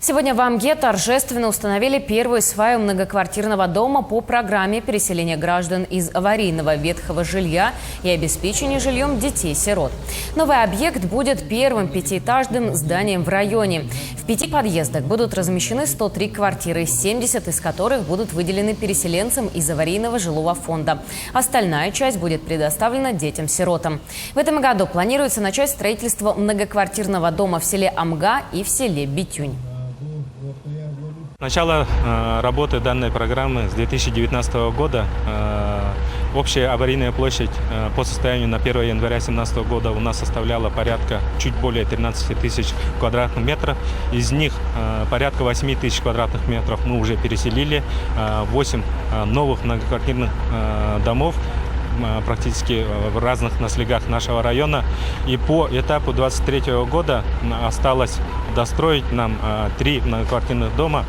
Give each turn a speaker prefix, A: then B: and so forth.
A: Сегодня в Амге торжественно установили первую сваю многоквартирного дома по программе переселения граждан из аварийного ветхого жилья и обеспечения жильем детей-сирот. Новый объект будет первым пятиэтажным зданием в районе. В 5 подъездах будут размещены 103 квартиры, 70 из которых будут выделены переселенцам из аварийного жилого фонда. Остальная часть будет предоставлена детям-сиротам. В этом году планируется начать строительство многоквартирного дома в селе Амга и в селе Битюнь.
B: Начало работы данной программы с 2019 года. Общая аварийная площадь по состоянию на 1 января 2017 года у нас составляла порядка чуть более 13 тысяч квадратных метров. Из них порядка 8 тысяч квадратных метров мы уже переселили. 8 новых многоквартирных домов практически в разных наследях нашего района. И по этапу 2023 года осталось достроить нам 3 многоквартирных дома.